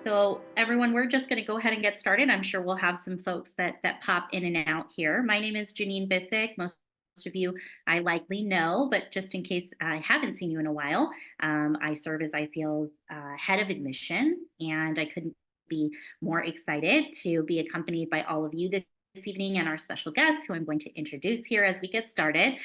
So everyone, we're just going to go ahead and get started. I'm sure we'll have some folks that pop in and out here. My name is Janine Bissick. Most of you I likely know, but just in case I haven't seen you in a while, I serve as ICL's head of admissions, and I couldn't be more excited to be accompanied by all of you this evening and our special guests who I'm going to introduce here as we get started.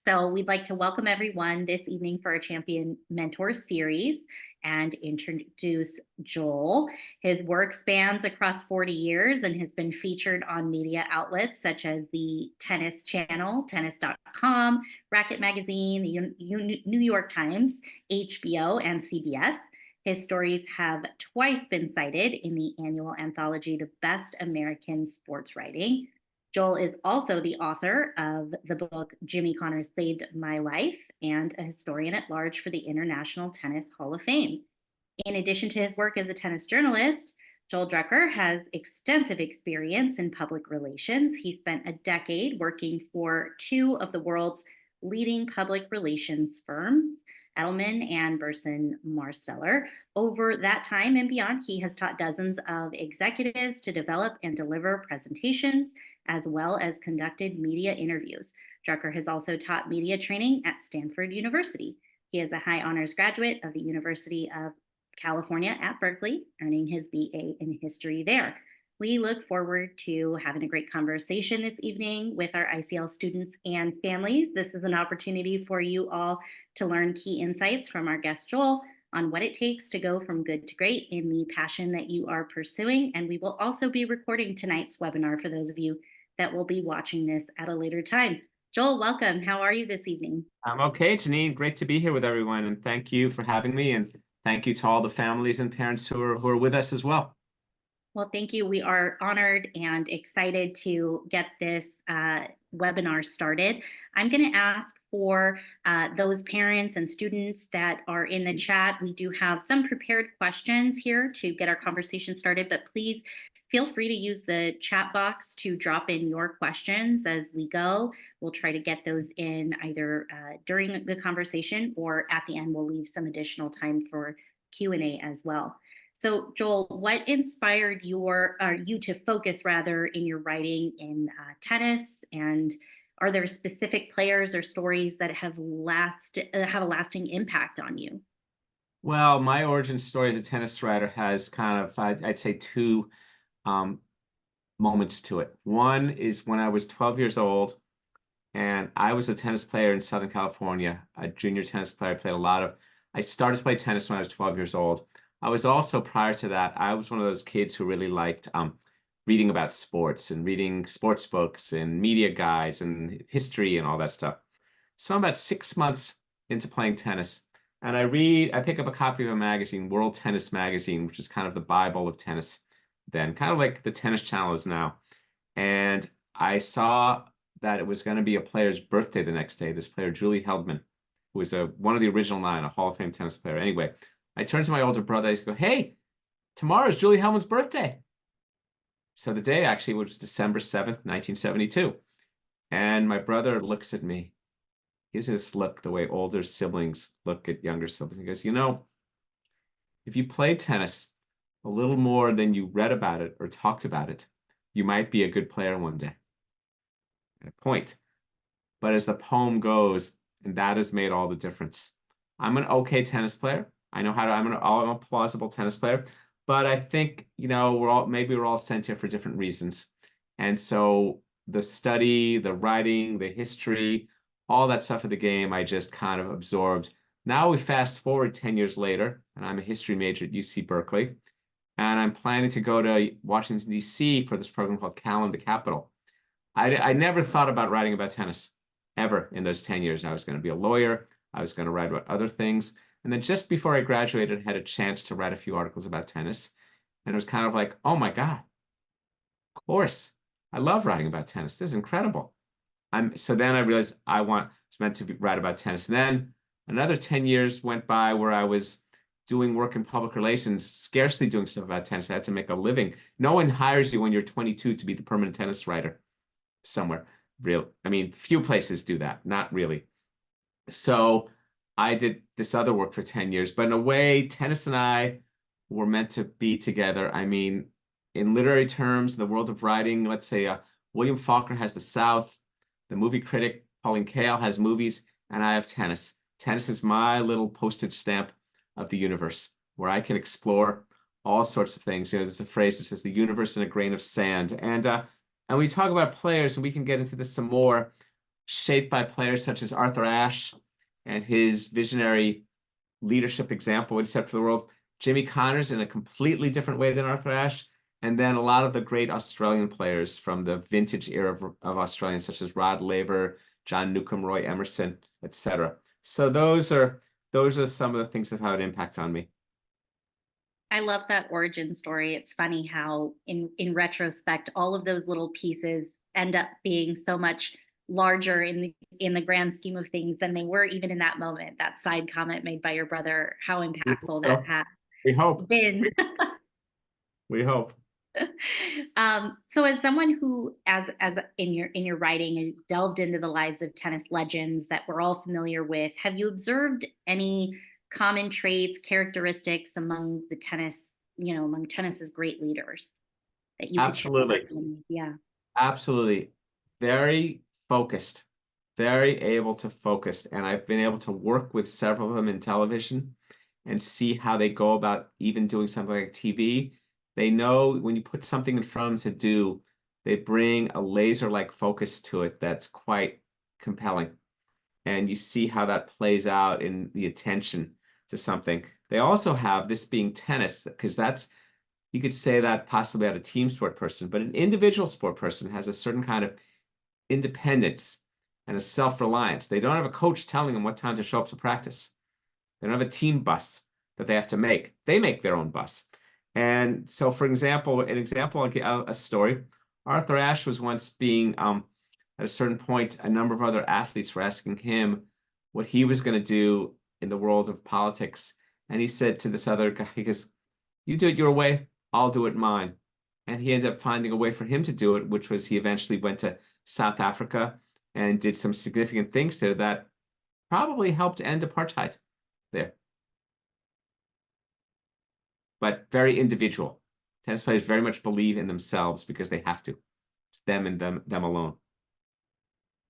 So we'd like to welcome everyone this evening for our Champion Mentor Series and introduce Joel. His work spans across 40 years and has been featured on media outlets such as the Tennis Channel, tennis.com, Racket Magazine, the New York Times, HBO, and CBS. His stories have twice been cited in the annual anthology, The Best American Sports Writing. Joel is also the author of the book Jimmy Connors Saved My Life and a historian at large for the International Tennis Hall of Fame. In addition to his work as a tennis journalist, Joel Drucker has extensive experience in public relations. He spent a decade working for two of the world's leading public relations firms, Edelman and Burson Marsteller. Over that time and beyond, he has taught dozens of executives to develop and deliver presentations, as well as conducted media interviews. Drucker has also taught media training at Stanford University. He is a high honors graduate of the University of California at Berkeley, earning his BA in history there. We look forward to having a great conversation this evening with our ICL students and families. This is an opportunity for you all to learn key insights from our guest Joel on what it takes to go from good to great in the passion that you are pursuing. And we will also be recording tonight's webinar for those of you that will be watching this at a later time. Joel, welcome. How are you this evening? I'm okay, Janine. Great to be here with everyone, and thank you for having me, and thank you to all the families and parents who are with us as well. Well, thank you. We are honored and excited to get this webinar started. I'm going to ask for those parents and students that are in the chat. We do have some prepared questions here to get our conversation started, but please feel free to use the chat box to drop in your questions as we go. We'll try to get those in either during the conversation or at the end. We'll leave some additional time for Q&A as well. So Joel, what inspired you to focus rather in your writing in tennis, and are there specific players or stories that have a lasting impact on you? Well, my origin story as a tennis writer has kind of, I'd say, two moments to it. One is when I was 12 years old, and I was a tennis player in Southern California, a junior tennis player. I started to play tennis when I was 12 years old. I was also, prior to that, I was one of those kids who really liked reading about sports and reading sports books and media guides and history and all that stuff. So I'm about 6 months into playing tennis, and I pick up a copy of a magazine, World Tennis Magazine, which is kind of the Bible of tennis then, kind of like the Tennis Channel is now. And I saw that it was going to be a player's birthday the next day, this player, Julie Heldman, who was one of the original 9, a Hall of Fame tennis player. Anyway, I turned to my older brother. I go, "Hey, tomorrow's Julie Hellman's birthday." So the day actually was December 7th, 1972. And my brother looks at me, gives me this look, the way older siblings look at younger siblings. He goes, if you play tennis a little more than you read about it or talked about it, you might be a good player one day. At a point. But as the poem goes, and that has made all the difference. I'm an okay tennis player. I'm a plausible tennis player, but I think, we're all sent here for different reasons. And so the study, the writing, the history, all that stuff of the game, I just kind of absorbed. Now we fast forward 10 years later, and I'm a history major at UC Berkeley, and I'm planning to go to Washington, D.C. for this program called Cal in the Capital. I never thought about writing about tennis ever in those 10 years. I was going to be a lawyer. I was going to write about other things. And then just before I graduated, I had a chance to write a few articles about tennis. And it was kind of like, oh my God, of course. I love writing about tennis. This is incredible. So then I realized I was meant to write about tennis. And then another 10 years went by where I was doing work in public relations, scarcely doing stuff about tennis. I had to make a living. No one hires you when you're 22 to be the permanent tennis writer somewhere. Few places do that, not really. So I did this other work for 10 years, but in a way, tennis and I were meant to be together. I mean, in literary terms, in the world of writing, let's say William Faulkner has the South, the movie critic Pauline Kael has movies, and I have tennis. Tennis is my little postage stamp of the universe where I can explore all sorts of things. You know, there's a phrase that says the universe in a grain of sand. And we talk about players, and we can get into this some more, shaped by players such as Arthur Ashe and his visionary leadership example, what he set for the world. Jimmy Connors in a completely different way than Arthur Ashe. And then a lot of the great Australian players from the vintage era of Australians, such as Rod Laver, John Newcombe, Roy Emerson, etc. So those are some of the things that have had an impact on me. I love that origin story. It's funny how in retrospect, all of those little pieces end up being so much larger in the grand scheme of things than they were even in that moment. That side comment made by your brother, how impactful that So has we hope. been. We hope. So as someone who, as in your writing, and delved into the lives of tennis legends that we're all familiar with, have you observed any common traits, characteristics among the tennis, among tennis's great leaders that you could share with our Absolutely. families? Yeah. Absolutely. Very focused, very able to focus. And I've been able to work with several of them in television and see how they go about even doing something like TV. They know when you put something in front of them to do, they bring a laser-like focus to it that's quite compelling. And you see how that plays out in the attention to something. They also have, this being tennis, because you could say that possibly about a team sport person, but an individual sport person has a certain kind of independence and a self-reliance. They don't have a coach telling them what time to show up to practice. They don't have a team bus that they have to make. They make their own bus. And so, for example, I'll give a story. Arthur Ashe was once being, at a certain point, a number of other athletes were asking him what he was going to do in the world of politics. And he said to this other guy, he goes, you do it your way, I'll do it mine. And he ended up finding a way for him to do it, which was he eventually went to South Africa and did some significant things there that probably helped end apartheid there. But very individual. Tennis players very much believe in themselves because they have to. It's them and them alone.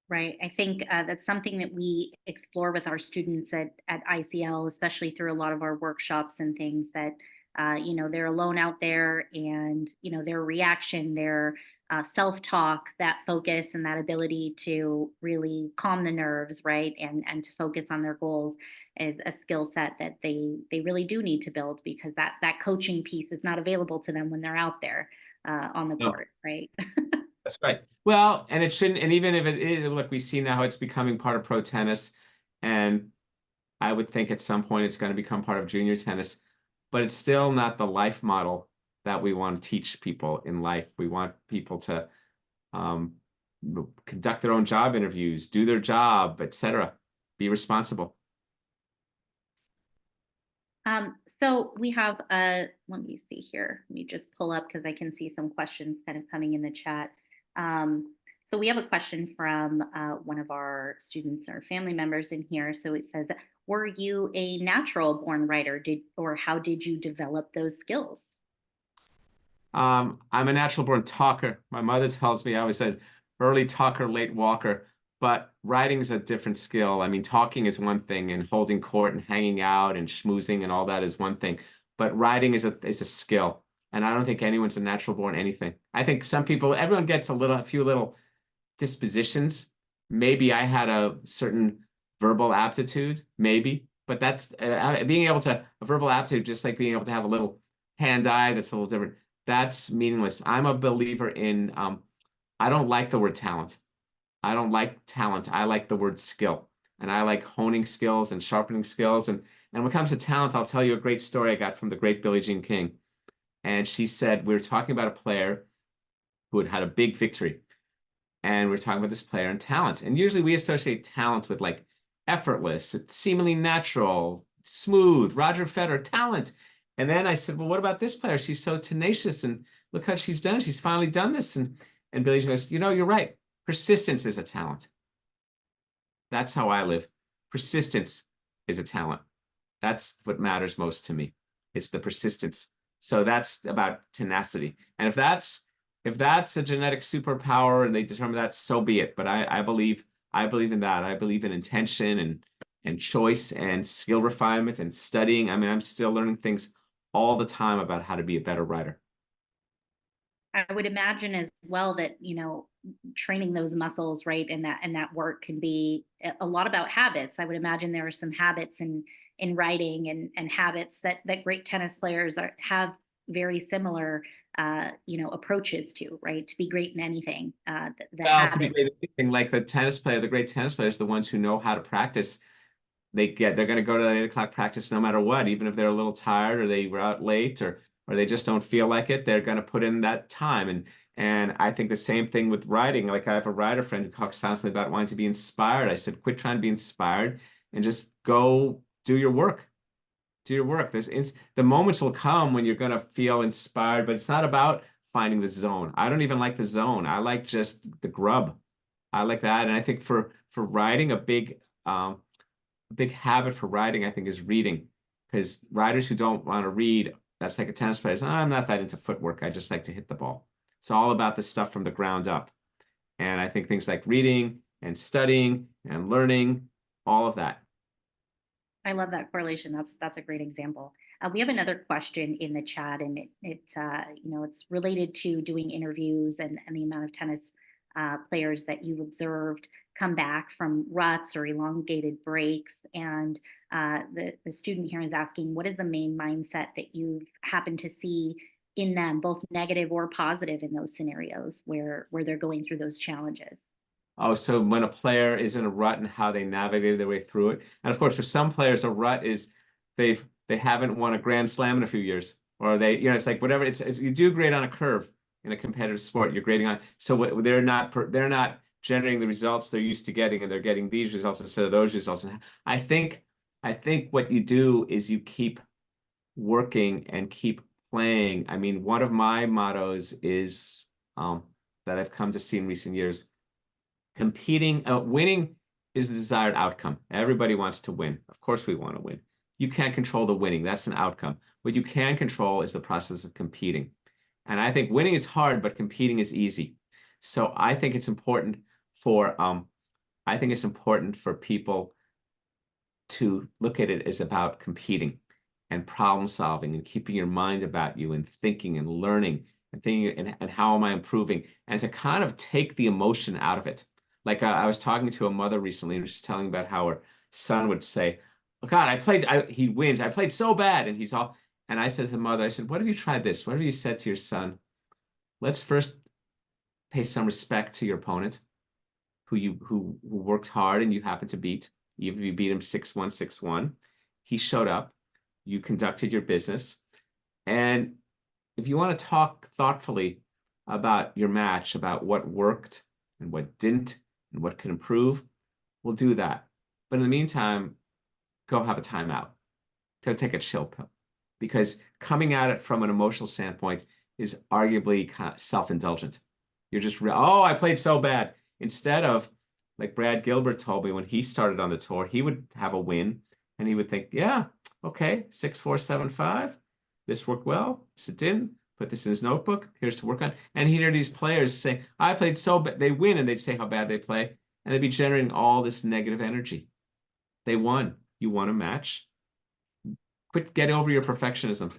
Right. I think that's something that we explore with our students at ICL, especially through a lot of our workshops and things that, they're alone out there, and, their reaction, their self-talk, that focus and that ability to really calm the nerves, right. And to focus on their goals is a skill set that they really do need to build, because that coaching piece is not available to them when they're out there on the No. court. Right. That's right. Well, and it shouldn't, and even if it is, look, we see now it's becoming part of pro tennis, and I would think at some point it's going to become part of junior tennis, but it's still not the life model that we want to teach people in life. We want people to um, conduct their own job interviews, do their job, etc. Be responsible. So we have let me see here. Let me just pull up because I can see some questions kind of coming in the chat. So we have a question from one of our students or family members in here. So it says, were you a natural born writer? Or how did you develop those skills? I'm a natural born talker. My mother tells me I was an early talker, late walker, but writing is a different skill. I mean, talking is one thing, and holding court and hanging out and schmoozing and all that is one thing, but writing is a skill. And I don't think anyone's a natural born anything. I think some people, everyone gets a few little dispositions. Maybe I had a certain verbal aptitude, maybe, but that's being able to, a verbal aptitude, just like being able to have a little hand-eye, that's a little different. That's meaningless. I'm a believer in, I don't like the word talent. I don't like talent. I like the word skill. And I like honing skills and sharpening skills. And when it comes to talent, I'll tell you a great story I got from the great Billie Jean King. And she said, we were talking about a player who had had a big victory. And we're talking about this player and talent. And usually we associate talent with like effortless, seemingly natural, smooth, Roger Federer, talent. And then I said, well, what about this player? She's so tenacious, and look how she's done. She's finally done this. And Billie Jean goes, you're right. Persistence is a talent. That's how I live. Persistence is a talent. That's what matters most to me. It's the persistence. So that's about tenacity. And if that's a genetic superpower and they determine that, so be it. But I believe in that. I believe in intention and choice and skill refinement and studying. I mean, I'm still learning things all the time about how to be a better writer. I would imagine as well that, training those muscles, right, and that work can be a lot about habits. I would imagine there are some habits in writing and habits that great tennis players have very similar approaches to, right? To be great in anything. The Well, to be habit. great at anything, like the tennis player, the great tennis players, the ones who know how to practice, they're going to go to the 8 o'clock practice no matter what, even if they're a little tired or they were out late or they just don't feel like it, they're going to put in that time. And I think the same thing with writing. Like I have a writer friend who talks constantly about wanting to be inspired. I said, quit trying to be inspired and just go do your work. Do your work. The moments will come when you're going to feel inspired, but it's not about finding the zone. I don't even like the zone. I like just the grub. I like that. And I think for writing, a big habit for writing, I think, is reading. Because writers who don't want to read, that's like a tennis player. I'm not that into footwork. I just like to hit the ball. It's all about the stuff from the ground up. And I think things like reading and studying and learning, all of that. I love that correlation. That's a great example. We have another question in the chat, and it's related to doing interviews and the amount of tennis players that you've observed come back from ruts or elongated breaks. And the student here is asking, what is the main mindset that you've happened to see in them, both negative or positive, in those scenarios where they're going through those challenges? Oh, so when a player is in a rut and how they navigated their way through it. And of course, for some players, a rut is they haven't won a Grand Slam in a few years, or it's like whatever. You do grade on a curve in a competitive sport. You're grading on. So they're not generating the results they're used to getting, and they're getting these results instead of those results. And I think what you do is you keep working and keep playing. I mean, one of my mottos is that I've come to see in recent years. Winning is the desired outcome. Everybody wants to win. Of course, we want to win. You can't control the winning. That's an outcome. What you can control is the process of competing. And I think winning is hard, but competing is easy. So I think it's important for people to look at it as about competing and problem solving and keeping your mind about you and thinking and learning and thinking and how am I improving, and to kind of take the emotion out of it. Like I was talking to a mother recently and just telling about how her son would say, "Oh God, he wins. I played so bad," and I said to the mother, I said, "What have you tried this? What have you said to your son? Let's first pay some respect to your opponent, who worked hard and you happened to beat. Even if you beat him 6-1, 6-1, he showed up. You conducted your business, and if you want to talk thoughtfully about your match, about what worked and what didn't, and what could improve, we'll do that. But in the meantime, go have a timeout. Go take a chill pill. Because coming at it from an emotional standpoint is arguably kind of self-indulgent. You're just, oh, I played so bad. Instead of, like Brad Gilbert told me when he started on the tour, he would have a win and he would think, yeah, okay, 6-4, 7-5. This worked well. This it didn't. Put this in his notebook. Here's to work on. And he'd hear these players say, I played so bad. They win and they'd say how bad they play. And they'd be generating all this negative energy. They won. You won a match. Get over your perfectionism.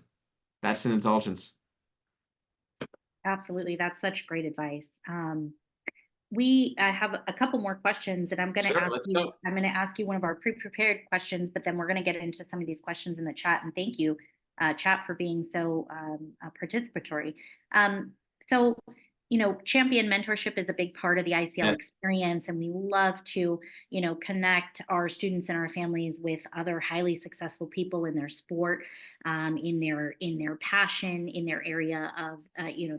That's an indulgence. Absolutely. That's such great advice. We have a couple more questions, and Sure, let's go. I'm going to ask you one of our pre-prepared questions, but then we're going to get into some of these questions in the chat. And thank you, chat, for being so participatory. So, champion mentorship is a big part of the ICL Yes. experience, and we love to, connect our students and our families with other highly successful people in their sport, in their passion, in their area of,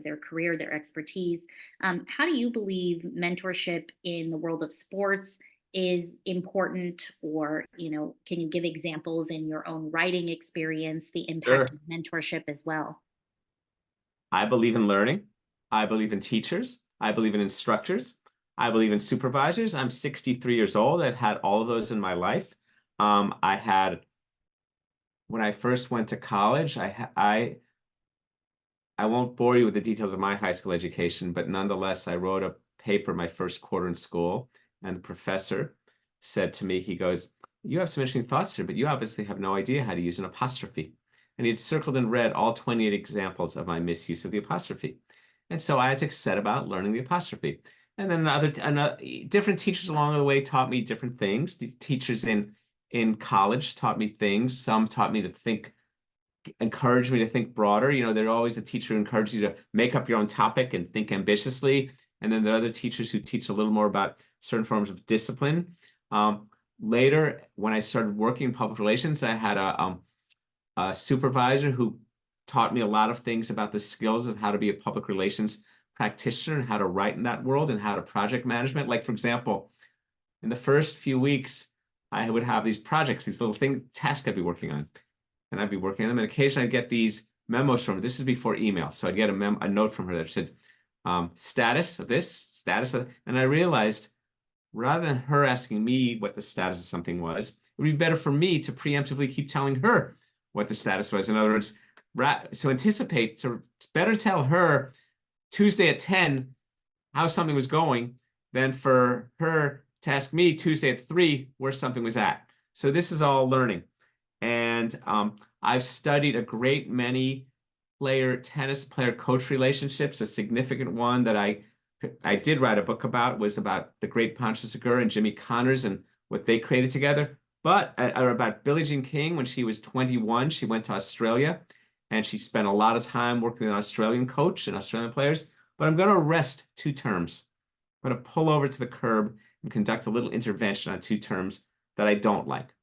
their career, their expertise. How do you believe mentorship in the world of sports is important, or, can you give examples in your own writing experience, the impact Sure. of mentorship as well? I believe in learning. I believe in teachers. I believe in instructors. I believe in supervisors. I'm 63 years old. I've had all of those in my life. I had when I first went to college, I won't bore you with the details of my high school education, but nonetheless, I wrote a paper my first quarter in school, and the professor said to me, he goes, "You have some interesting thoughts here, but you obviously have no idea how to use an apostrophe." And he had circled and read all 28 examples of my misuse of the apostrophe. And so I had to set about learning the apostrophe. And then different teachers along the way taught me different things. The teachers in college taught me things. Some taught me to think, encouraged me to think broader. You know, there's always a teacher who encourages you to make up your own topic and think ambitiously. And then there are other teachers who teach a little more about certain forms of discipline. Later, when I started working in public relations, I had a supervisor who taught me a lot of things about the skills of how to be a public relations practitioner and how to write in that world and how to project management. Like, for example, in the first few weeks, I would have these projects, these little tasks I'd be working on. And I'd be working on them. And occasionally I'd get these memos from her. This is before email. So I'd get a note from her that said, status of this, status of, and I realized rather than her asking me what the status of something was, it would be better for me to preemptively keep telling her what the status was. In other words, so anticipate, so it's better tell her Tuesday at 10 how something was going than for her to ask me Tuesday at 3 where something was at. So this is all learning. And I've studied a great many tennis player coach relationships. A significant one that I did write a book about was about the great Pancho Segura and Jimmy Connors and what they created together. But or about Billie Jean King, when she was 21, she went to Australia and she spent a lot of time working with an Australian coach and Australian players. But I'm going to rest 2 terms. I'm going to pull over to the curb and conduct a little intervention on 2 terms that I don't like.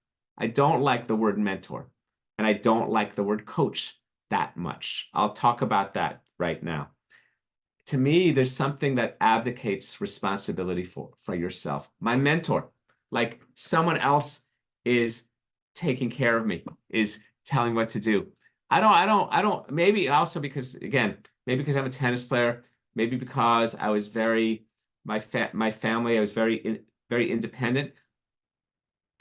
I don't like the word mentor, and I don't like the word coach that much. I'll talk about that right now. To me, there's something that abdicates responsibility for yourself. My mentor, like someone else is taking care of me, is telling what to do. I don't, maybe also because, again, maybe because I'm a tennis player, maybe because I was my family, I was very independent.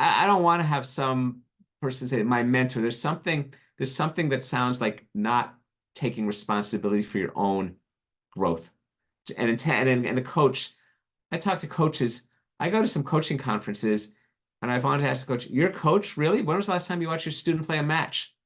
I don't want to have some person say my mentor. There's something that sounds like not taking responsibility for your own growth. And the coach, I talk to coaches. I go to some coaching conferences, and I wanted to ask the coach, "You're a coach, really? When was the last time you watched your student play a match?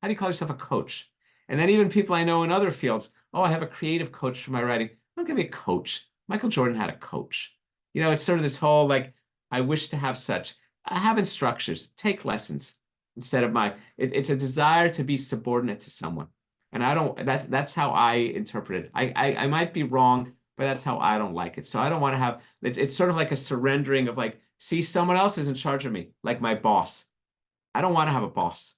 How do you call yourself a coach?" And then even people I know in other fields, "Oh, I have a creative coach for my writing." Don't give me a coach. Michael Jordan had a coach. You know, it's sort of this whole like, I wish to have such. I have instructors, take lessons instead of it's a desire to be subordinate to someone. And I don't, that's how I interpret it. I might be wrong, but that's how I don't like it. So I don't want to have, it's sort of like a surrendering of like, see, someone else is in charge of me, like my boss. I don't want to have a boss.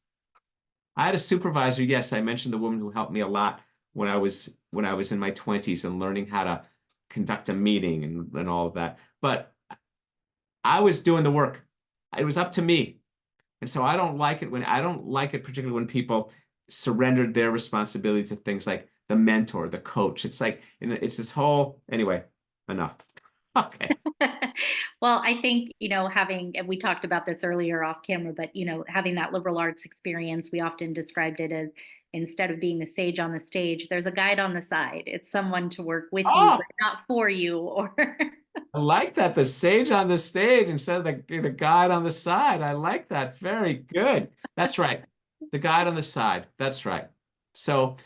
I had a supervisor. Yes, I mentioned the woman who helped me a lot when I was in my 20s and learning how to conduct a meeting and all of that. But I was doing the work. It was up to me. And so I don't like it particularly when people surrendered their responsibility to things like the mentor, the coach. It's like, it's this whole, anyway, enough. Okay. Well, I think, and we talked about this earlier off camera, but, having that liberal arts experience, we often described it as instead of being the sage on the stage, there's a guide on the side. It's someone to work with you, Oh, but not for you or I like that. The sage on the stage instead of the guide on the side. I like that. Very good. That's right. The guide on the side. That's right. So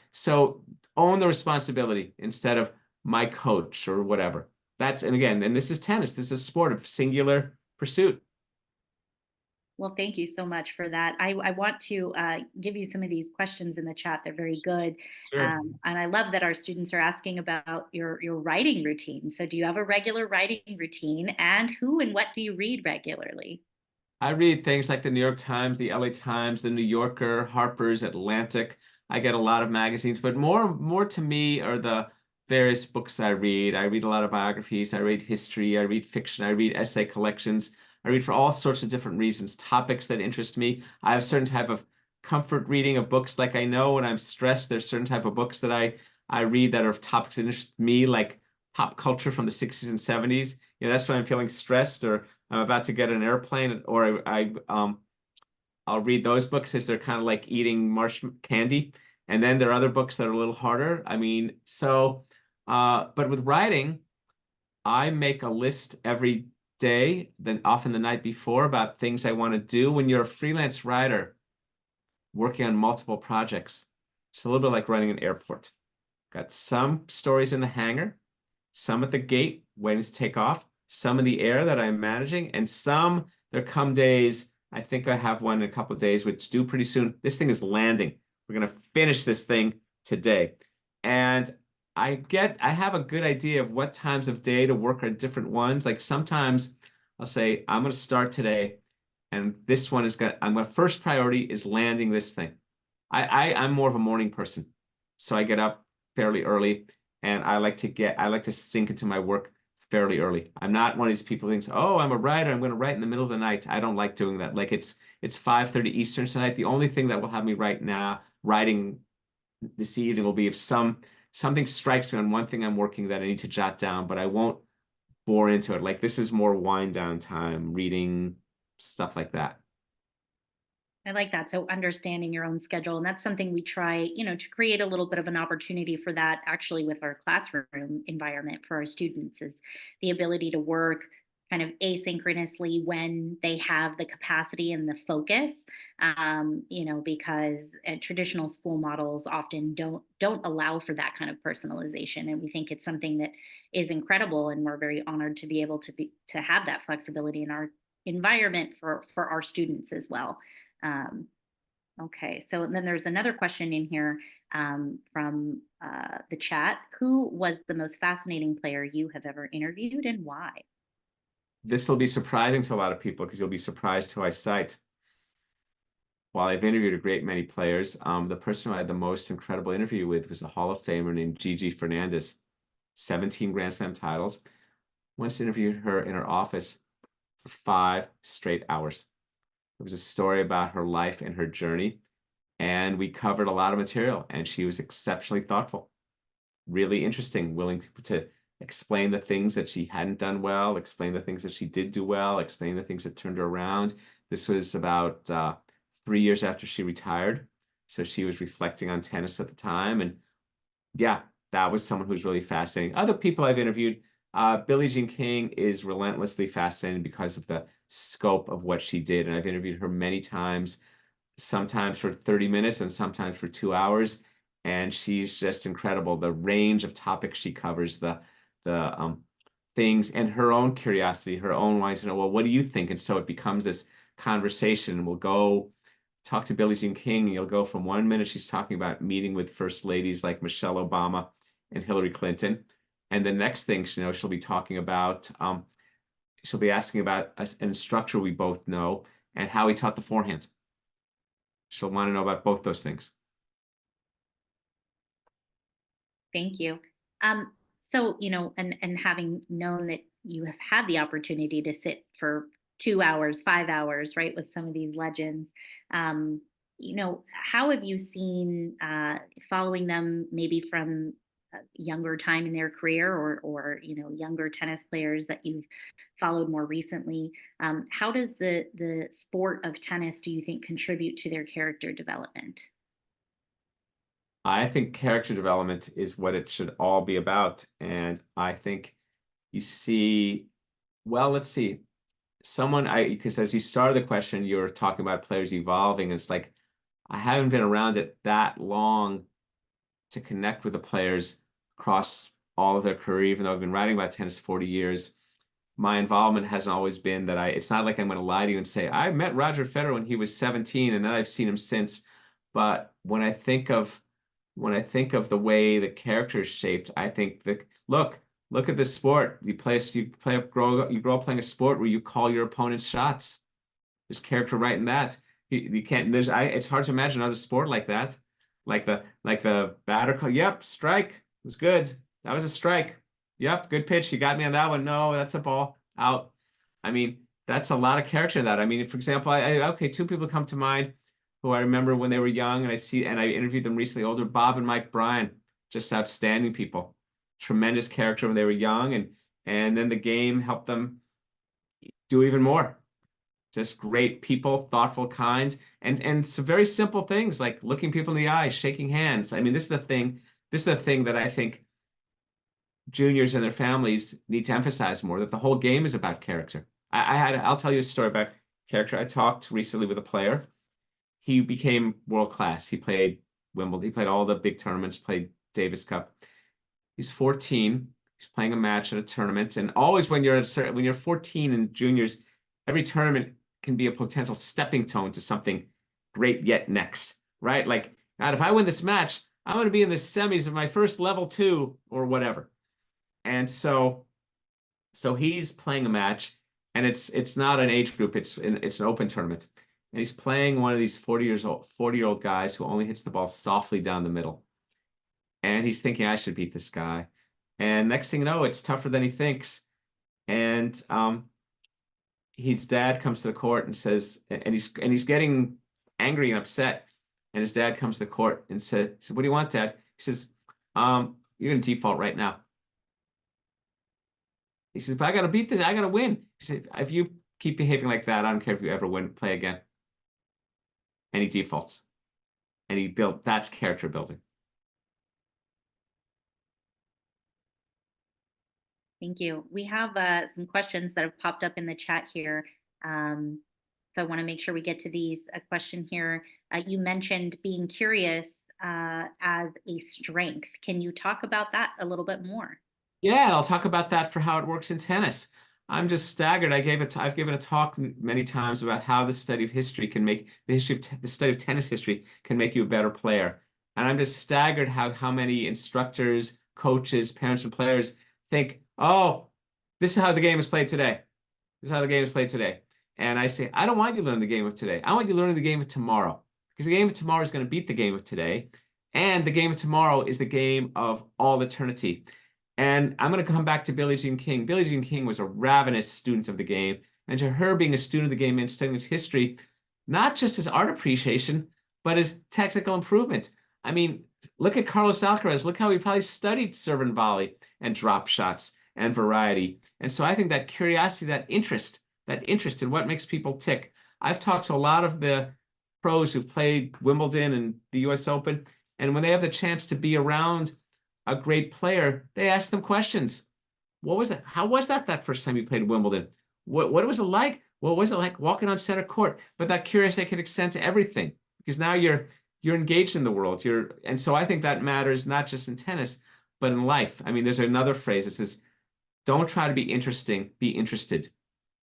own the responsibility instead of my coach or whatever. And again, and this is tennis. This is a sport of singular pursuit. Well, thank you so much for that. I want to give you some of these questions in the chat. They're very good. Sure. And I love that our students are asking about your writing routine. So do you have a regular writing routine, and who and what do you read regularly? I read things like the New York Times, the LA Times, the New Yorker, Harper's, Atlantic. I get a lot of magazines, but more to me are the various books I read. I read a lot of biographies. I read history. I read fiction. I read essay collections. I read for all sorts of different reasons, topics that interest me. I have a certain type of comfort reading of books. Like I know when I'm stressed, there's certain type of books that I read that are of topics that interest me, like pop culture from the 60s and 70s. You know, that's when I'm feeling stressed or I'm about to get an airplane or I'll read those books because they're kind of like eating marsh candy. And then there are other books that are a little harder. I mean, so, but with writing, I make a list every day, then often the night before, about things I want to do. When you're a freelance writer working on multiple projects, it's a little bit like running an airport. Got some stories in the hangar, some at the gate waiting to take off, some in the air that I'm managing, and some there come days. I think I have one in a couple of days, which due pretty soon. This thing is landing. We're gonna finish this thing today. And I have a good idea of what times of day to work on different ones. Like sometimes I'll say, I'm gonna start today, and this one is my first priority is landing this thing. I'm more of a morning person. So I get up fairly early and I like to sink into my work fairly early. I'm not one of these people who thinks, oh, I'm a writer, I'm going to write in the middle of the night. I don't like doing that. Like it's 5:30 Eastern tonight. The only thing that will have me writing this evening will be if something strikes me on one thing I'm working that I need to jot down, but I won't bore into it. Like this is more wind down time, reading, stuff like that. I like that. So understanding your own schedule. And that's something we try, to create a little bit of an opportunity for that actually with our classroom environment for our students is the ability to work kind of asynchronously when they have the capacity and the focus. Because traditional school models often don't allow for that kind of personalization. And we think it's something that is incredible. And we're very honored to be able to have that flexibility in our environment for our students as well. Um, okay, so then there's another question in here from the chat. Who was the most fascinating player you have ever interviewed and why? This will be surprising to a lot of people because you'll be surprised who I cite. While I've interviewed a great many players, the person who I had the most incredible interview with was a Hall of Famer named Gigi Fernandez, 17 Grand Slam titles. Once interviewed her in her office for 5 straight hours. It was a story about her life and her journey, and we covered a lot of material, and she was exceptionally thoughtful, really interesting, willing to explain the things that she hadn't done well, explain the things that she did do well, explain the things that turned her around. This was about 3 years after she retired, so she was reflecting on tennis at the time, and yeah, that was someone who's really fascinating. Other people I've interviewed, Billie Jean King is relentlessly fascinating because of the scope of what she did. And I've interviewed her many times, sometimes for 30 minutes and sometimes for 2 hours. And she's just incredible. The range of topics she covers, the things, and her own curiosity, her own wanting to know, well, what do you think? And so it becomes this conversation. We'll go talk to Billie Jean King, and you'll go from 1 minute she's talking about meeting with first ladies like Michelle Obama and Hillary Clinton. And the next thing, she'll be talking about, she'll be asking about an instructor we both know and how he taught the forehand. She'll want to know about both those things. Thank you. So, and having known that you have had the opportunity to sit for 2 hours, 5 hours, right, with some of these legends, how have you seen following them maybe from a younger time in their career or younger tennis players that you've followed more recently? How does the sport of tennis, do you think, contribute to their character development? I think character development is what it should all be about. And I think you see, well, let's see. Because as you started the question, you were talking about players evolving. And it's like, I haven't been around it that long to connect with the players across all of their career, even though I've been writing about tennis 40 years. My involvement hasn't always been that it's not like I'm going to lie to you and say, I met Roger Federer when he was 17 and then I've seen him since. But when I think of the way the character is shaped, I think that look at this sport. You grow up playing a sport where you call your opponent's shots. There's character right in that. You can't. It's hard to imagine another sport like that. Like the batter call. Yep, strike. It was good. That was a strike. Yep, good pitch. You got me on that one. No, that's a ball. Out. I mean, that's a lot of character in that. I mean, for example, okay, two people come to mind who I remember when they were young, and I interviewed them recently, older, Bob and Mike Bryan, just outstanding people. Tremendous character when they were young, and then the game helped them do even more. just great people, thoughtful, kind, and some very simple things like looking people in the eye, shaking hands. I mean, this is the thing. This is the thing that I think juniors and their families need to emphasize more, that the whole game is about character. I'll tell you a story about character. I talked recently with a player. He became world class. He played Wimbledon. He played all the big tournaments, played Davis Cup. He's 14. He's playing a match at a tournament. And always when you're 14 in juniors, every tournament can be a potential stepping stone to something great yet next, right? Like, God, if I win this match, I'm going to be in the semis of my first level 2 or whatever. And so he's playing a match, and it's not an age group, it's an open tournament. And he's playing one of these 40-year-old guys who only hits the ball softly down the middle. And he's thinking, I should beat this guy. And next thing you know, it's tougher than he thinks. And his dad comes to the court and says, and he's getting angry and upset. And his dad comes to the court and said, what do you want, Dad? He says, you're going to default right now. He says, but I got to beat this. I got to win. He said, if you keep behaving like that, I don't care if you ever play again. And he defaults. And that's character building. Thank you. We have some questions that have popped up in the chat here. So I want to make sure we get to these. A question here. You mentioned being curious as a strength. Can you talk about that a little bit more? Yeah, I'll talk about that for how it works in tennis. I'm just staggered. I've given a talk many times about how the study of history can make the study of tennis history can make you a better player. And I'm just staggered how many instructors, coaches, parents, and players think, oh, this is how the game is played today. This is how the game is played today. And I say, I don't want you to learn the game of today. I want you learning the game of tomorrow. Because the game of tomorrow is going to beat the game of today. And the game of tomorrow is the game of all eternity. And I'm going to come back to Billie Jean King. Billie Jean King was a ravenous student of the game. And to her, being a student of the game meant studying its history, not just as art appreciation, but as technical improvement. I mean, look at Carlos Alcaraz. Look how he probably studied serve and volley and drop shots and variety. And so I think that curiosity, that interest in what makes people tick. I've talked to a lot of the pros who've played Wimbledon and the US Open, and when they have the chance to be around a great player, they ask them questions. What was it? How was that first time you played Wimbledon? What was it like? What was it like walking on center court? But that curiosity can extend to everything, because now you're engaged in the world. And so I think that matters not just in tennis, but in life. I mean, there's another phrase that says, don't try to be interesting, be interested.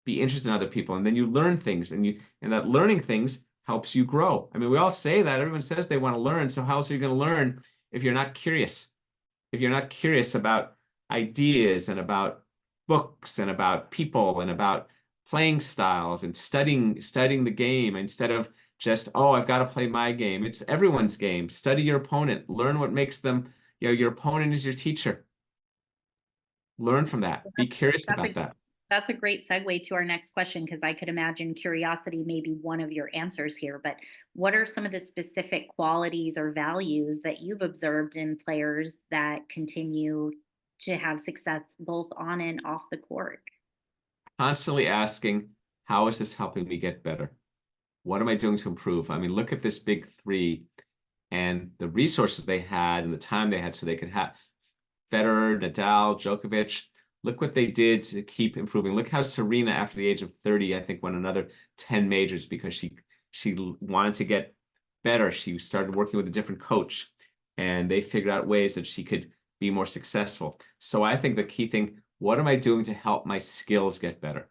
Be interested in other people. And then you learn things, and that learning things helps you grow. I mean, we all say that. Everyone says they want to learn. So how else are you going to learn if you're not curious? If you're not curious about ideas and about books and about people and about playing styles and studying the game instead of just, oh, I've got to play my game. It's everyone's game. Study your opponent. Learn what makes them, your opponent is your teacher. Learn from that. Be curious about that. That's a great segue to our next question, because I could imagine curiosity may be one of your answers here. But what are some of the specific qualities or values that you've observed in players that continue to have success both on and off the court? Constantly asking, how is this helping me get better? What am I doing to improve? I mean, look at this big three and the resources they had and the time they had so they could have Federer, Nadal, Djokovic. Look what they did to keep improving. Look how Serena, after the age of 30, I think won another 10 majors because she wanted to get better. She started working with a different coach, and they figured out ways that she could be more successful. So I think the key thing, what am I doing to help my skills get better?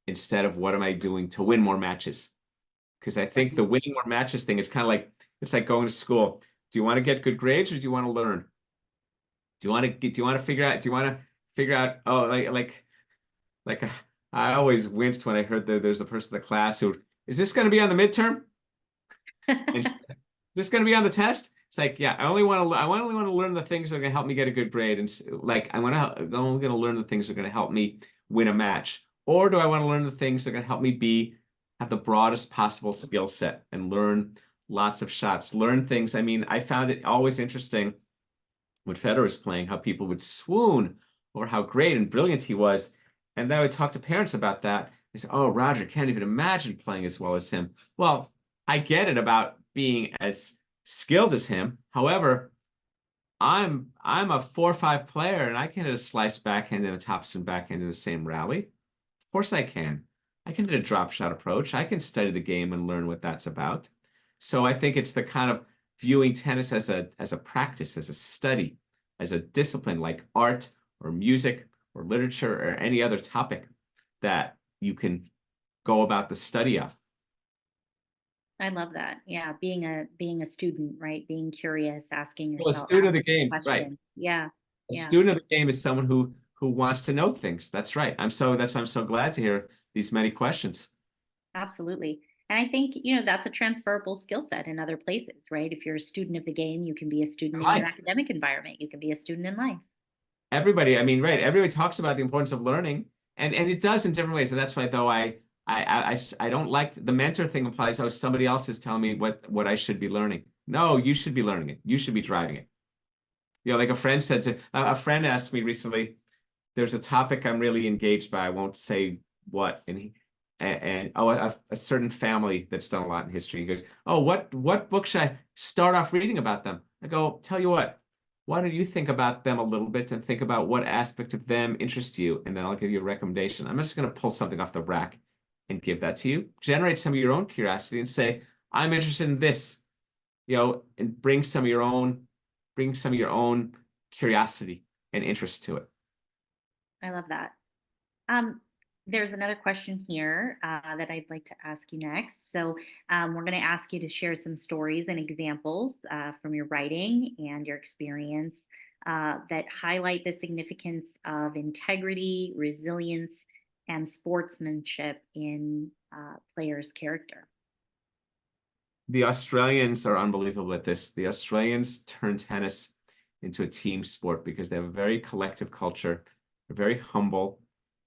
Instead of what am I doing to win more matches? Because I think the winning more matches thing is kind of like, it's like going to school. Do you want to get good grades, or do you want to learn? Do you want to figure out, oh, I always winced when I heard that there's a person in the class who, is this going to be on the midterm? Is this going to be on the test? It's like, yeah, I only want to learn the things that are going to help me get a good grade. And like, I'm only going to learn the things that are going to help me win a match. Or do I want to learn the things that are going to help me have the broadest possible skill set and learn lots of shots, learn things. I mean, I found it always interesting when Federer was playing, how people would swoon over how great and brilliant he was. And then I would talk to parents about that They say, oh, Roger, can't even imagine playing as well as him. Well, I get it about being as skilled as him. However, I'm a 4-5 player and I can hit a slice backhand and a topspin backhand in the same rally. Of course I can. I can hit a drop shot approach. I can study the game and learn what that's about. So I think it's the kind of viewing tennis as a practice, as a study, as a discipline like art or music or literature or any other topic that you can go about the study of. I love that. Yeah, being a student, right? Being curious, asking Well, a yourself, student of the asking game, right? questions. Yeah, A yeah, student of the game is someone who wants to know things. That's right. That's why I'm so glad to hear these many questions. absolutely. And I think, that's a transferable skill set in other places, right? If you're a student of the game, you can be a student in your Right. academic environment. You can be a student in life. Everybody, I mean, right, everybody talks about the importance of learning, and it does in different ways. And that's why though I don't like the mentor thing implies, oh, somebody else is telling me what I should be learning. No, you should be learning it. You should be driving it. Like a friend said to a friend asked me recently, there's a topic I'm really engaged by. I won't say what, and oh, a certain family that's done a lot in history. He goes, oh, what book should I start off reading about them? I go, tell you what, why don't you think about them a little bit and think about what aspect of them interests you, and then I'll give you a recommendation. I'm just going to pull something off the rack and give that to you. Generate some of your own curiosity and say, I'm interested in this, and bring some of your own curiosity and interest to it. I love that. Um, there's another question here that I'd like to ask you next. So, we're going to ask you to share some stories and examples from your writing and your experience that highlight the significance of integrity, resilience, and sportsmanship in players' character. The Australians are unbelievable at this. The Australians turn tennis into a team sport because they have a very collective culture. They're very humble.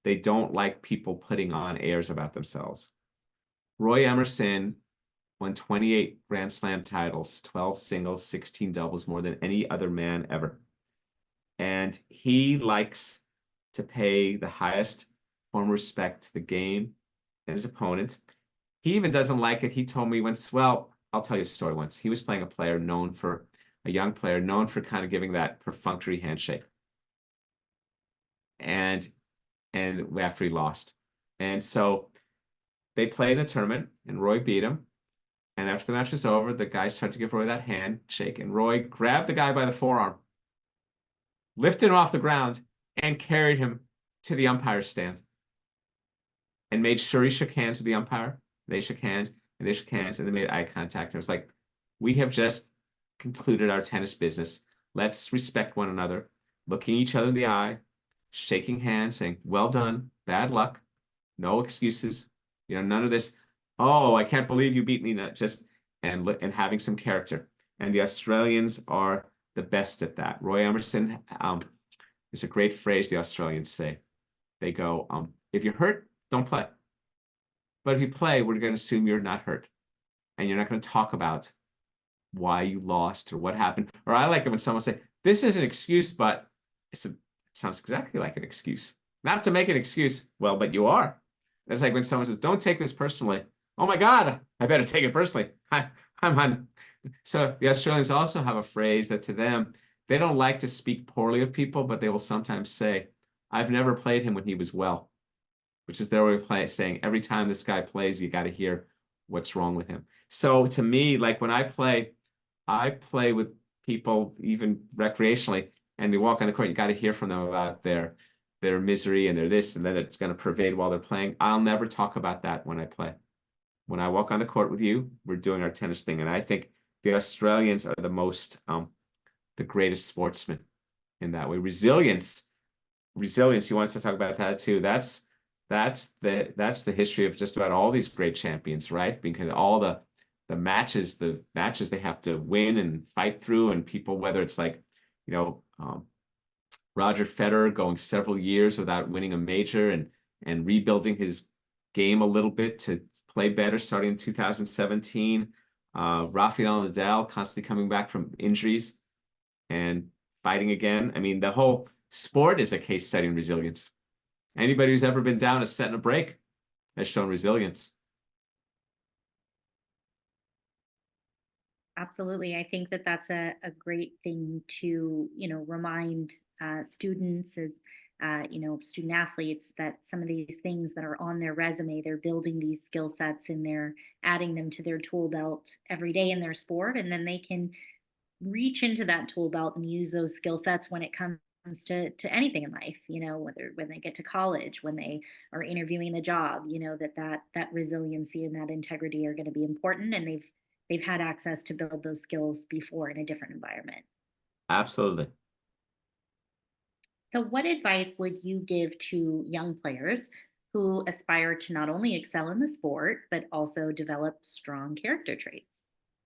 They don't like people putting on airs about themselves. Roy Emerson won 28 Grand Slam titles, 12 singles, 16 doubles, more than any other man ever. And he likes to pay the highest form of respect to the game and his opponent. He even doesn't like it. He told me once, well, I'll tell you a story once. He was playing a young player known for kind of giving that perfunctory handshake. And after he lost. And so they played in a tournament and Roy beat him. And after the match was over, the guys tried to give Roy that handshake. And Roy grabbed the guy by the forearm, lifted him off the ground, and carried him to the umpire's stand. And made sure he shook hands with the umpire. They shook hands, and they shook hands, and they made eye contact. And it was like, we have just concluded our tennis business. Let's respect one another, looking each other in the eye, shaking hands, saying, well done, bad luck, no excuses, none of this, oh, I can't believe you beat me, not just, and having some character. And the Australians are the best at that. Roy Emerson, there's a great phrase the Australians say. They go, if you're hurt, don't play. But if you play, we're going to assume you're not hurt. And you're not going to talk about why you lost or what happened. Or I like it when someone say, this is an excuse, but it sounds exactly like an excuse. Not to make an excuse. Well, but you are. It's like when someone says, don't take this personally. Oh my God, I better take it personally. I'm on. So the Australians also have a phrase that to them, they don't like to speak poorly of people, but they will sometimes say, I've never played him when he was well, which is their way of saying every time this guy plays, you got to hear what's wrong with him. So to me, like when I play with people, even recreationally, and they walk on the court, you got to hear from them about their misery and their this, and then it's going to pervade while they're playing. I'll never talk about that when I play. When I walk on the court with you, we're doing our tennis thing. And I think the Australians are the greatest sportsmen in that way. Resilience, you want to talk about that too. That's the history of just about all these great champions, right? Because all the matches they have to win and fight through, and people, whether it's like, Roger Federer going several years without winning a major and rebuilding his game a little bit to play better starting in 2017. Rafael Nadal constantly coming back from injuries and fighting again. I mean, the whole sport is a case study in resilience. Anybody who's ever been down a set and a break has shown resilience. Absolutely. I think that that's a great thing to, remind students as, student athletes, that some of these things that are on their resume, they're building these skill sets and they're adding them to their tool belt every day in their sport. And then they can reach into that tool belt and use those skill sets when it comes to anything in life, whether when they get to college, when they are interviewing a job, that resiliency and that integrity are going to be important, and they've had access to build those skills before in a different environment. Absolutely. So what advice would you give to young players who aspire to not only excel in the sport but also develop strong character traits?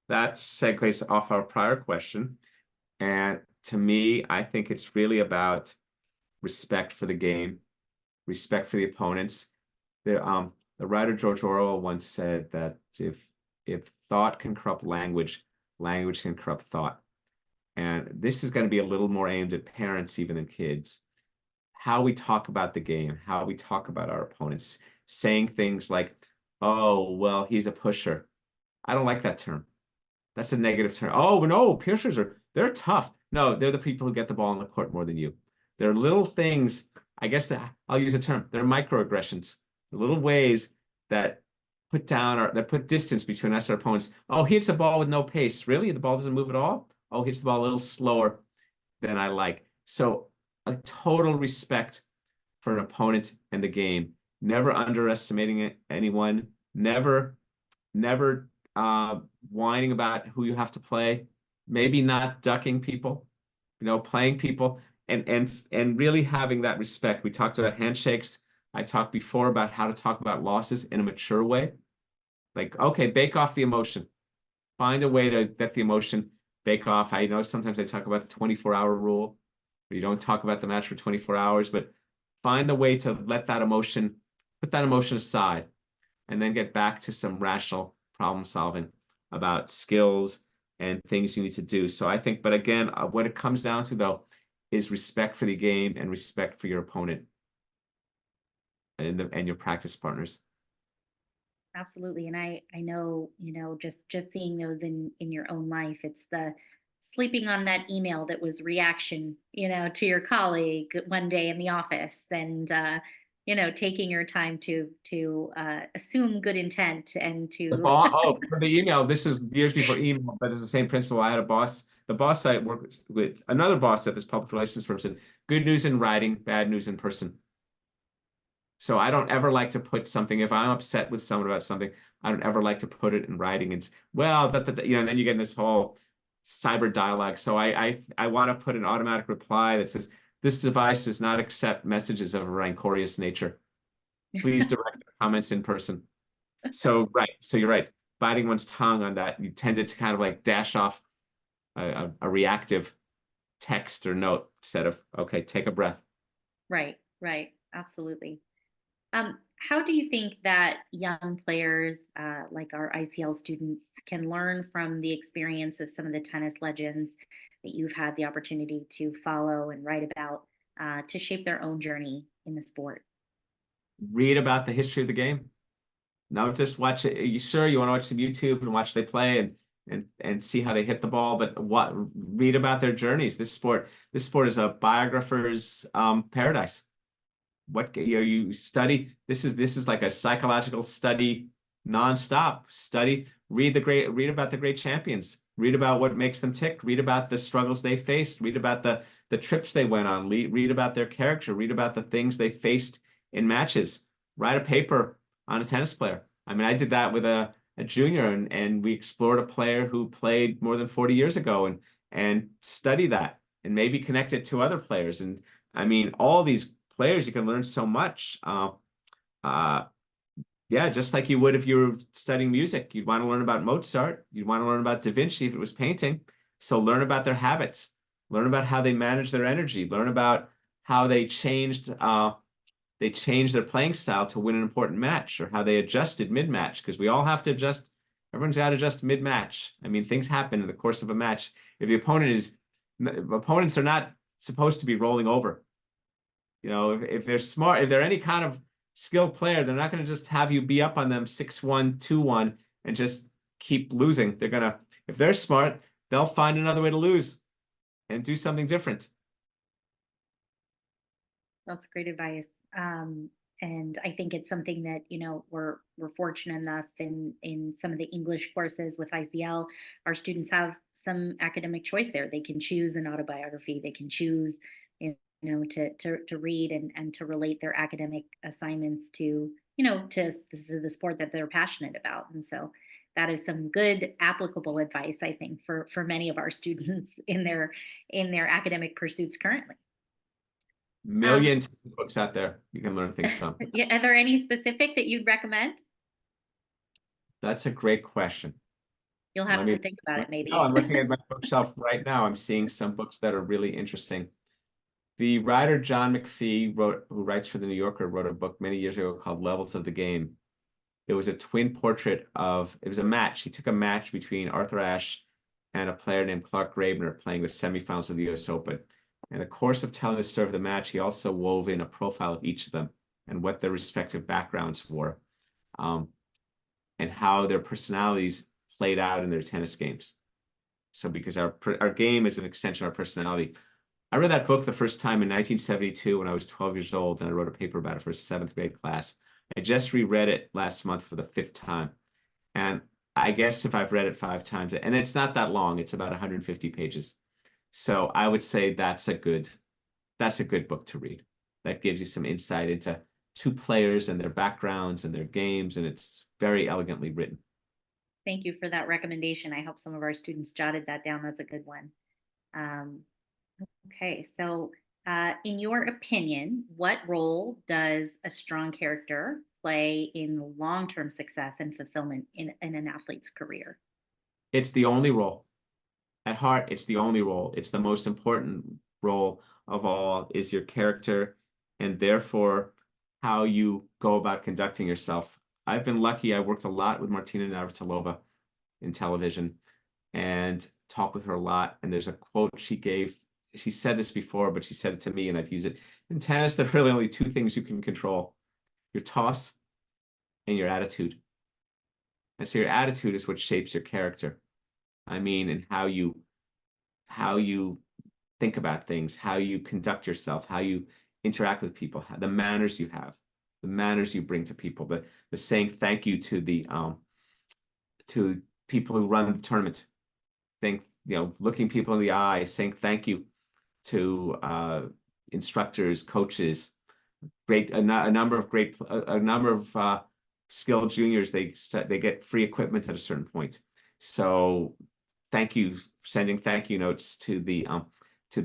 That segues off our prior question. And to me, I think it's really about respect for the game, respect for the opponents. The writer George Orwell once said that if thought can corrupt language, language can corrupt thought. And this is going to be a little more aimed at parents even than kids. How we talk about the game, how we talk about our opponents, saying things like, "Oh, well, he's a pusher." I don't like that term. That's a negative term. Oh, no, pushers they're tough. No, they're the people who get the ball on the court more than you. They're little things, I guess that I'll use a term. They're microaggressions, little ways that that put distance between us and our opponents. Oh, he hits a ball with no pace. Really? The ball doesn't move at all? Oh, he hits the ball a little slower than I like. So a total respect for an opponent and the game. Never underestimating anyone. Never whining about who you have to play. Maybe not ducking people, playing people, and really having that respect. We talked about handshakes. I talked before about how to talk about losses in a mature way. Like, okay, bake off the emotion. Find a way to let the emotion bake off. I know sometimes I talk about the 24-hour rule, where you don't talk about the match for 24 hours, but find a way to let that emotion, put that emotion aside, and then get back to some rational problem solving about skills and things you need to do. So I think, but again, what it comes down to though, is respect for the game and respect for your opponent and your practice partners. Absolutely. And I know, just seeing those in your own life, it's the sleeping on that email that was reaction, to your colleague one day in the office, and taking your time to assume good intent and The to boss, oh, for the email, this is years before email, but it's the same principle. I had a boss, the boss I worked with, another boss at this public relations firm said, good news in writing, bad news in person. So I don't ever like to put something, if I'm upset with someone about something, I don't ever like to put it in writing. It's, well, and then you get in this whole cyber dialogue. So I want to put an automatic reply that says, this device does not accept messages of a rancorous nature. Please direct your comments in person. So, right. So you're right. Biting one's tongue on that, you tended to kind of like dash off a reactive text or note instead of, okay, take a breath. Right, absolutely. How do you think that young players, like our ICL students, can learn from the experience of some of the tennis legends that you've had the opportunity to follow and write about, to shape their own journey in the sport? Read about the history of the game. No, just watch it. Sure, you want to watch some YouTube and watch they play and see how they hit the ball, but read about their journeys. This sport is a biographer's paradise. What you study, this is like a psychological study nonstop. Read about the great champions, read about what makes them tick, read about the struggles they faced, read about the trips they went on, read about their character, read about the things they faced in matches. Write a paper on a tennis player. I mean, I did that with a junior, and we explored a player who played more than 40 years ago and study that and maybe connect it to other players. And I mean, all these players, you can learn so much. Yeah, just like you would if you were studying music. You'd want to learn about Mozart. You'd want to learn about Da Vinci if it was painting. So learn about their habits. Learn about how they manage their energy. Learn about how they changed their playing style to win an important match, or how they adjusted mid-match, because we all have to adjust. Everyone's got to adjust mid-match. I mean, things happen in the course of a match. If the opponents are not supposed to be rolling over. If they're smart, if they're any kind of skilled player. They're not going to just have you be up on them 6-1, 2-1 and just keep losing. They're going to, if they're smart, they'll find another way to lose and do something different. That's great advice. And I think it's something that, we're fortunate enough in some of the English courses with ICL, our students have some academic choice there. They can choose an autobiography, they can choose, to read and to relate their academic assignments to, to this is the sport that they're passionate about. And so that is some good applicable advice, I think, for many of our students in their academic pursuits currently. Um, Million books out there you can learn things from. yeah, are there any specific that you'd recommend? That's a great question. You'll Let have me, to think about it, no, maybe. I'm looking at my bookshelf right now. I'm seeing some books that are really interesting. The writer John McPhee who writes for the New Yorker, wrote a book many years ago called Levels of the Game. It was a twin portrait it was a match. He took a match between Arthur Ashe and a player named Clark Graebner playing the semifinals of the US Open. In the course of telling the story of the match, he also wove in a profile of each of them and what their respective backgrounds were, and how their personalities played out in their tennis games. So because our game is an extension of our personality. I read that book the first time in 1972 when I was 12 years old, and I wrote a paper about it for a 7th grade class. I just reread it last month for the 5th time. And I guess if I've read it 5 times, and it's not that long, it's about 150 pages. So I would say that's a good book to read. That gives you some insight into 2 players and their backgrounds and their games, and it's very elegantly written. Thank you for that recommendation. I hope some of our students jotted that down. That's a good one. Um, okay, so in your opinion, what role does a strong character play in long-term success and fulfillment in an athlete's career? It's the only role. At heart, it's the only role. It's the most important role of all is your character and therefore how you go about conducting yourself. I've been lucky. I worked a lot with Martina Navratilova in television and talked with her a lot. And there's a quote she gave. She said this before, but she said it to me and I've used it. In tennis, there are really only 2 things you can control: your toss and your attitude. And so your attitude is what shapes your character. I mean, and how you think about things, how you conduct yourself, how you interact with people, the manners you have, the manners you bring to people, the saying thank you to people who run the tournament, looking people in the eye, saying thank you to instructors, coaches, a number of skilled juniors. They get free equipment at a certain point. So thank you, sending thank you notes to the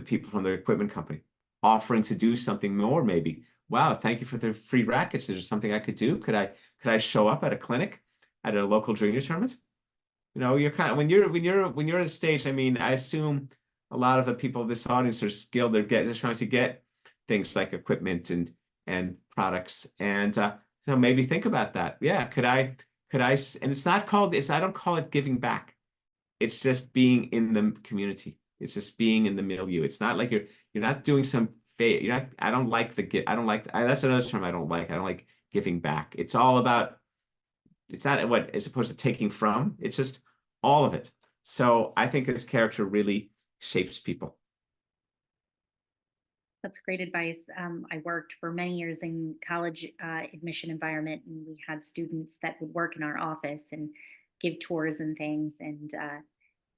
people from the equipment company, offering to do something more, maybe. Wow, thank you for the free rackets. Is there something I could do? Could I show up at a clinic at a local junior tournament? You're kind of when you're at a stage, I mean, I assume a lot of the people of this audience are skilled. They're trying to get things like equipment and products. And so maybe think about that. Yeah, and I don't call it giving back. It's just being in the community. It's just being in the milieu. It's not like you're not doing some fate. I don't like that's another term I don't like. I don't like giving back. It's all about, it's not as opposed to taking from, it's just all of it. So I think this character really shapes people. That's great advice. I worked for many years in college admission environment, and we had students that would work in our office and give tours and things. And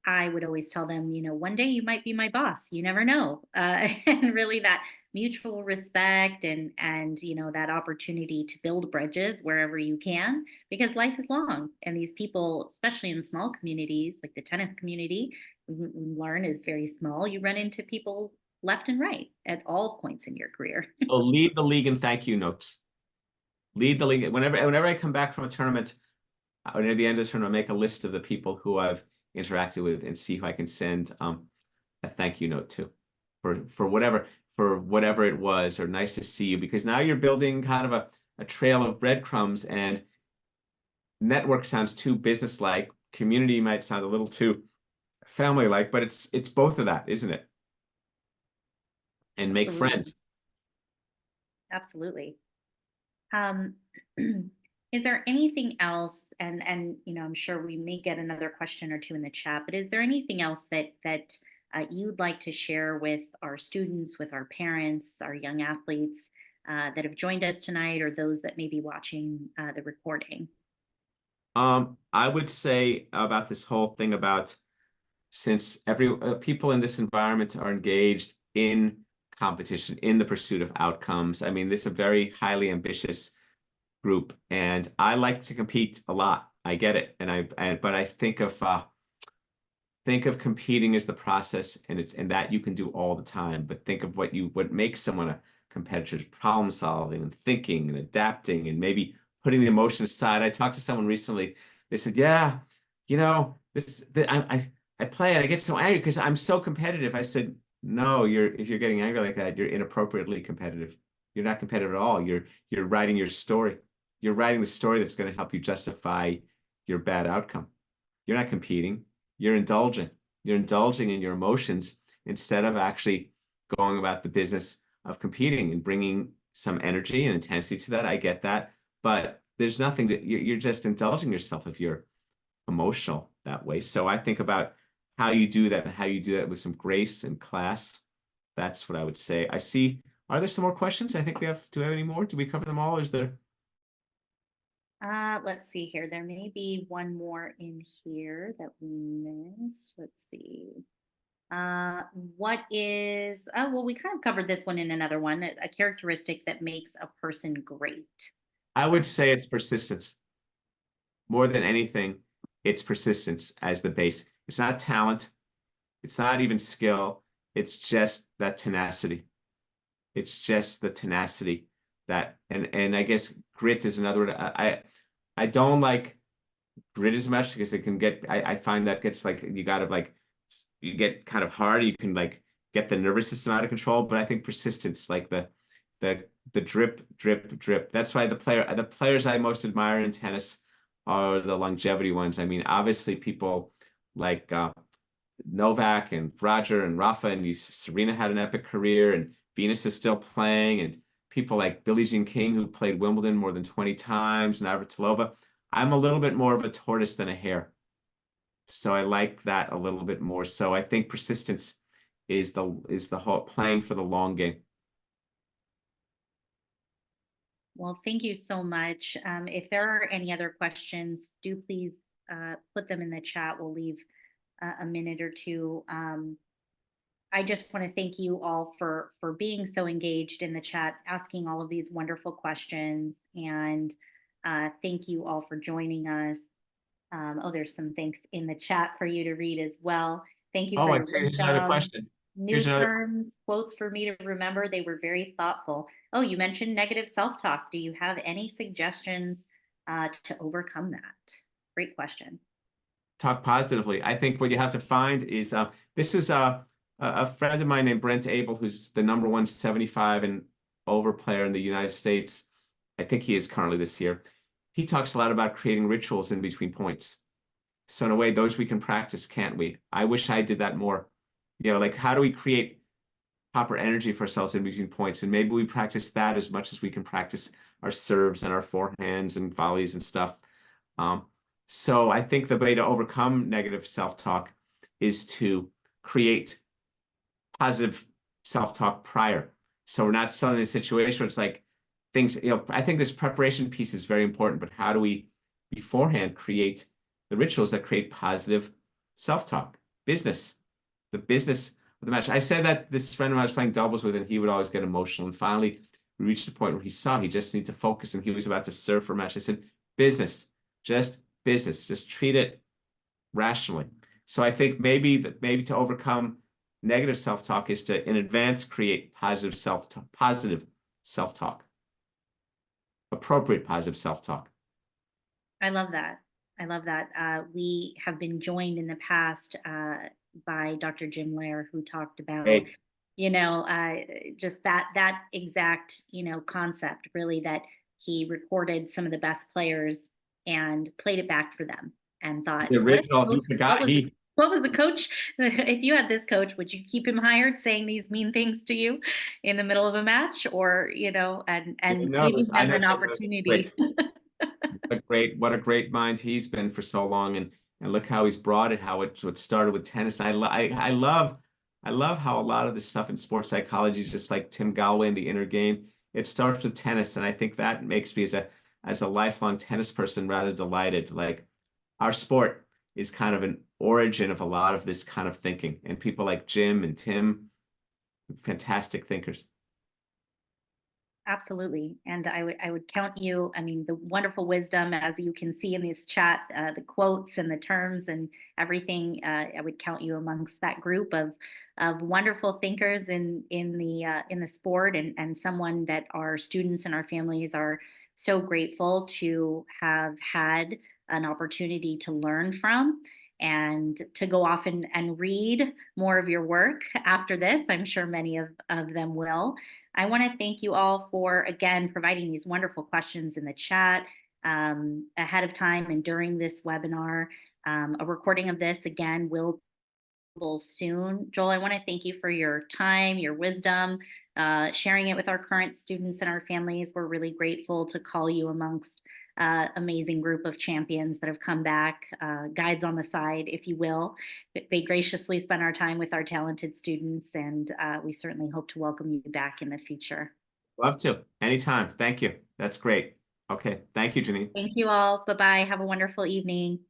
I would always tell them, one day you might be my boss. You never know. And really that mutual respect and that opportunity to build bridges wherever you can, because life is long. And these people, especially in small communities like the tennis community, we learn is very small. You run into people left and right at all points in your career. So lead the league in thank you notes. Lead the league. Whenever I come back from a tournament, or near the end of the tournament, I make a list of the people who I've interacted with and see if I can send a thank you note to for whatever it was, or nice to see you, because now you're building kind of a trail of breadcrumbs. And network sounds too business-like. Community might sound a little too family-like, but it's both of that, isn't it? And make Absolutely. friends. Absolutely. Um, is there anything else, and I'm sure we may get another question or two in the chat, but is there anything else that you'd like to share with our students, with our parents, our young athletes that have joined us tonight, or those that may be watching the recording? I would say about this whole thing about, since every people in this environment are engaged in competition, in the pursuit of outcomes. I mean, this is a very highly ambitious group, and I like to compete a lot. I get it, but I think of competing as the process, and that you can do all the time. But think of what makes someone a competitor: is problem solving and thinking and adapting and maybe putting the emotion aside. I talked to someone recently. They said, "Yeah, I play and I get so angry because I'm so competitive." I said, "No, if you're getting angry like that, you're inappropriately competitive. You're not competitive at all. You're writing your story. You're writing the story that's going to help you justify your bad outcome. You're not competing. You're indulging. You're indulging in your emotions instead of actually going about the business of competing and bringing some energy and intensity to that. I get that, but there's nothing you're just indulging yourself if you're emotional that way. So I think about how you do that and how you do that with some grace and class. That's what I would say. I see. Are there some more questions? I think do we have any more? Did we cover them all? Or is there? Let's see here. There may be one more in here that we missed. Let's see. What is, oh, well, we kind of covered this one in another one, a characteristic that makes a person great. I would say it's persistence. More than anything, it's persistence as the base. It's not talent. It's not even skill. It's just that tenacity. It's just the tenacity and I guess grit is another word. I don't like grit as much because it can get, I find that gets like, you get kind of hard. You can like get the nervous system out of control, but I think persistence, like the drip, drip, drip. That's why the players I most admire in tennis are the longevity ones. I mean, obviously people like Novak and Roger and Rafa and Serena had an epic career, and Venus is still playing, and people like Billie Jean King, who played Wimbledon more than 20 times, and Navratilova. I'm a little bit more of a tortoise than a hare. So I like that a little bit more. So I think persistence is the whole playing for the long game. Well, thank you so much. If there are any other questions, do please put them in the chat. We'll leave a minute or two. I just want to thank you all for being so engaged in the chat, asking all of these wonderful questions, and thank you all for joining us. Oh, there's some thanks in the chat for you to read as well. Thank you Oh, for I your see. Here's another wisdom. question. New Here's another. terms, quotes for me to remember. They were very thoughtful. Oh, you mentioned negative self-talk. Do you have any suggestions to overcome that? Great question. Talk positively. I think what you have to find is this is a friend of mine named Brent Abel, who's the #1 75 and over player in the United States. I think he is currently this year. He talks a lot about creating rituals in between points. So in a way, those we can practice, can't we? I wish I did that more. You know, like how do we create proper energy for ourselves in between points? And maybe we practice that as much as we can practice our serves and our forehands and volleys and stuff. So I think the way to overcome negative self-talk is to create positive self-talk prior. So we're not suddenly in a situation where it's like things, I think this preparation piece is very important, but how do we beforehand create the rituals that create positive self-talk? The business of the match. I said that this friend of mine I was playing doubles with, and he would always get emotional. And finally, we reached a point where he saw he just needed to focus, and he was about to serve for a match. I said, business, just business, just treat it rationally. So I think maybe to overcome negative self-talk is to in advance create positive self-talk, appropriate positive self-talk. I love that. I love that. We have been joined in the past by Dr. Jim Lair, who talked about, Great. just that exact, concept, really, that he recorded some of the best players and played it back for them and thought, The original, what he forgot was the he What was the coach? If you had this coach, would you keep him hired saying these mean things to you in the middle of a match, or, and No, giving I them know an Tim does great. opportunity? What a great mind he's been for so long, and look how he's brought it. How it started with tennis. I love how a lot of this stuff in sports psychology is just like Tim Galloway in the inner game. It starts with tennis, and I think that makes me as a lifelong tennis person rather delighted. Like our sport is kind of an origin of a lot of this kind of thinking, and people like Jim and Tim, fantastic thinkers. Absolutely. And I would count you, I mean, the wonderful wisdom, as you can see in this chat, the quotes and the terms and everything, I would count you amongst that group of wonderful thinkers in the sport, and someone that our students and our families are so grateful to have had an opportunity to learn from, and to go off and read more of your work after this. I'm sure many of them will. I want to thank you all for, again, providing these wonderful questions in the chat ahead of time and during this webinar. A recording of this, again, will soon. Joel, I want to thank you for your time, your wisdom, sharing it with our current students and our families. We're really grateful to call you amongst amazing group of champions that have come back, guides on the side, if you will. They graciously spend our time with our talented students, and we certainly hope to welcome you back in the future. Love to. Anytime. Thank you. That's great. Okay. Thank you, Janine. Thank you all. Bye-bye. Have a wonderful evening.